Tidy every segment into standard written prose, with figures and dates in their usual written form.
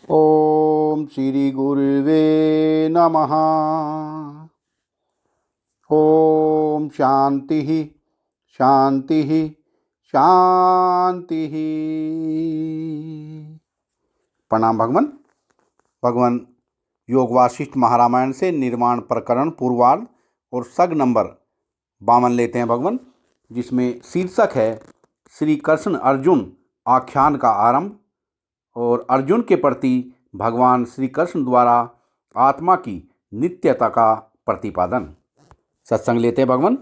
ओम श्री गुरुवे नमः। ओम शांति शांति शांति। प्रणाम भगवान। भगवान योग वासिष्ठ महारामायण से निर्माण प्रकरण पूर्वार्ध और सग नंबर 52 लेते हैं भगवान, जिसमें शीर्षक है श्री कृष्ण अर्जुन आख्यान का आरंभ और अर्जुन के प्रति भगवान श्री कृष्ण द्वारा आत्मा की नित्यता का प्रतिपादन। सत्संग लेते हैं भगवान।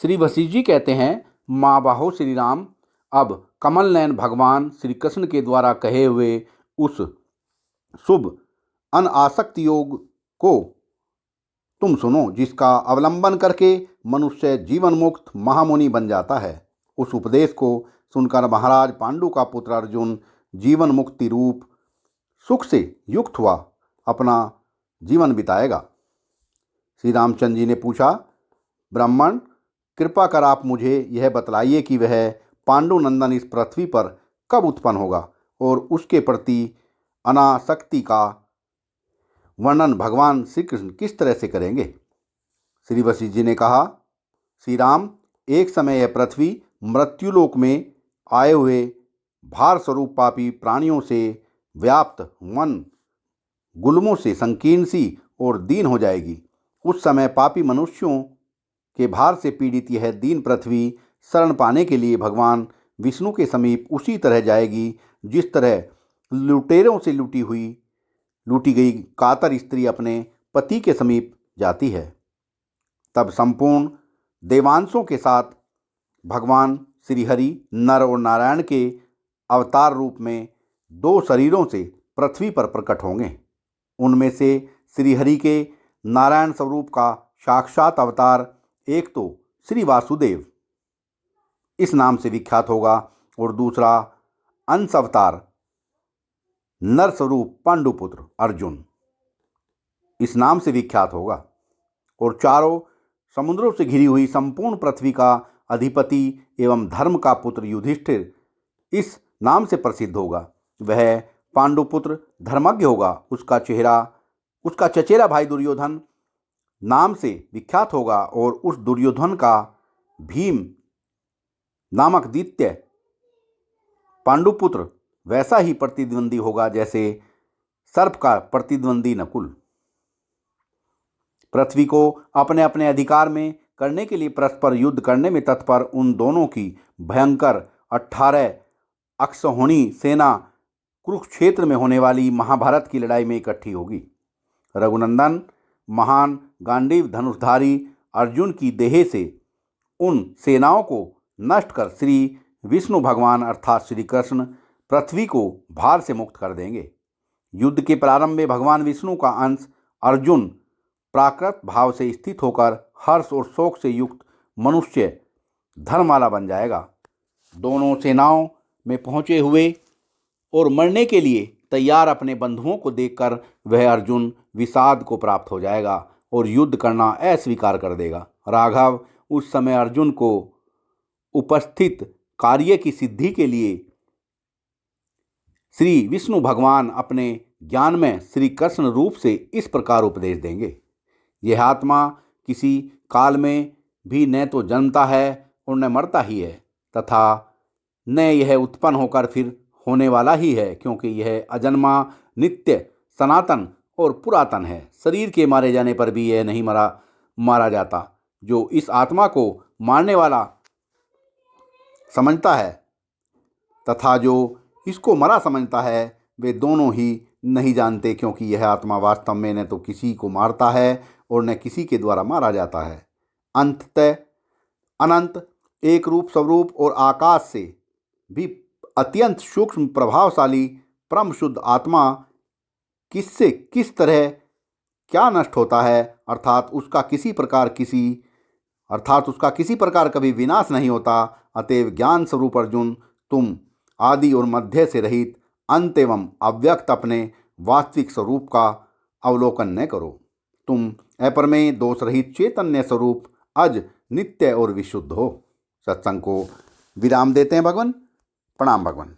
श्री वशिष्ठ जी कहते हैं, माँ बाहो श्री राम, अब कमल नयन भगवान श्री कृष्ण के द्वारा कहे हुए उस शुभ अनासक्ति योग को तुम सुनो, जिसका अवलंबन करके मनुष्य जीवन मुक्त महामुनि बन जाता है। उस उपदेश को सुनकर महाराज पांडु का पुत्र अर्जुन जीवन मुक्ति रूप सुख से युक्त हुआ अपना जीवन बिताएगा। श्री रामचंद्र जी ने पूछा, ब्राह्मण, कृपा कर आप मुझे यह बतलाइए कि वह पांडुनंदन इस पृथ्वी पर कब उत्पन्न होगा और उसके प्रति अनासक्ति का वर्णन भगवान श्री कृष्ण किस तरह से करेंगे। श्री वशिष्ठ जी ने कहा, श्री राम, एक समय यह पृथ्वी मृत्युलोक में आए हुए भार स्वरूप पापी प्राणियों से व्याप्त वन गुल्मों से संकीर्ण सी और दीन हो जाएगी। उस समय पापी मनुष्यों के भार से पीड़ित यह दीन पृथ्वी शरण पाने के लिए भगवान विष्णु के समीप उसी तरह जाएगी जिस तरह लुटेरों से लूटी गई कातर स्त्री अपने पति के समीप जाती है। तब संपूर्ण देवांशों के साथ भगवान श्री हरि नर और नारायण के अवतार रूप में 2 शरीरों से पृथ्वी पर प्रकट होंगे। उनमें से श्री हरि के नारायण स्वरूप का साक्षात अवतार एक तो श्री वासुदेव इस नाम से विख्यात होगा और दूसरा अंश अवतार नर स्वरूप पांडुपुत्र अर्जुन इस नाम से विख्यात होगा और चारों समुद्रों से घिरी हुई संपूर्ण पृथ्वी का अधिपति एवं धर्म का पुत्र युधिष्ठिर इस नाम से प्रसिद्ध होगा। वह पांडुपुत्र धर्मज्ञ होगा। उसका चचेरा भाई दुर्योधन नाम से विख्यात होगा और उस दुर्योधन का भीम नामक द्वितीय पांडुपुत्र वैसा ही प्रतिद्वंदी होगा जैसे सर्प का प्रतिद्वंदी नकुल। पृथ्वी को अपने अपने अधिकार में करने के लिए परस्पर युद्ध करने में तत्पर उन दोनों की भयंकर 18 अक्षौहिणी सेना कुरुक्षेत्र में होने वाली महाभारत की लड़ाई में इकट्ठी होगी। रघुनंदन महान गांडीव धनुषधारी अर्जुन की देह से उन सेनाओं को नष्ट कर श्री विष्णु भगवान अर्थात श्री कृष्ण पृथ्वी को भार से मुक्त कर देंगे। युद्ध के प्रारंभ में भगवान विष्णु का अंश अर्जुन प्राकृत भाव से स्थित होकर हर्ष और शोक से युक्त मनुष्य धर्मवाला बन जाएगा। दोनों सेनाओं में पहुँचे हुए और मरने के लिए तैयार अपने बंधुओं को देखकर वह अर्जुन विषाद को प्राप्त हो जाएगा और युद्ध करना अस्वीकार कर देगा। राघव उस समय अर्जुन को उपस्थित कार्य की सिद्धि के लिए श्री विष्णु भगवान अपने ज्ञान में श्री कृष्ण रूप से इस प्रकार उपदेश देंगे। यह आत्मा किसी काल में भी न तो जन्मता है और न मरता ही है तथा न यह उत्पन्न होकर फिर होने वाला ही है, क्योंकि यह अजन्मा नित्य सनातन और पुरातन है। शरीर के मारे जाने पर भी यह नहीं मारा जाता। जो इस आत्मा को मारने वाला समझता है तथा जो इसको मरा समझता है वे दोनों ही नहीं जानते, क्योंकि यह आत्मा वास्तव में न तो किसी को मारता है और न किसी के द्वारा मारा जाता है। अंततः अनंत एक रूप स्वरूप और आकाश से भी अत्यंत सूक्ष्म प्रभावशाली परम शुद्ध आत्मा किससे किस तरह क्या नष्ट होता है, अर्थात उसका किसी प्रकार कभी विनाश नहीं होता। अतएव ज्ञान स्वरूप अर्जुन, तुम आदि और मध्य से रहित अंत एवं अव्यक्त अपने वास्तविक स्वरूप का अवलोकन न करो। तुम अपरमेय दोष रहित चैतन्य स्वरूप अज नित्य और विशुद्ध हो। सत्संग को विराम देते हैं भगवान। प्रणाम भगवान।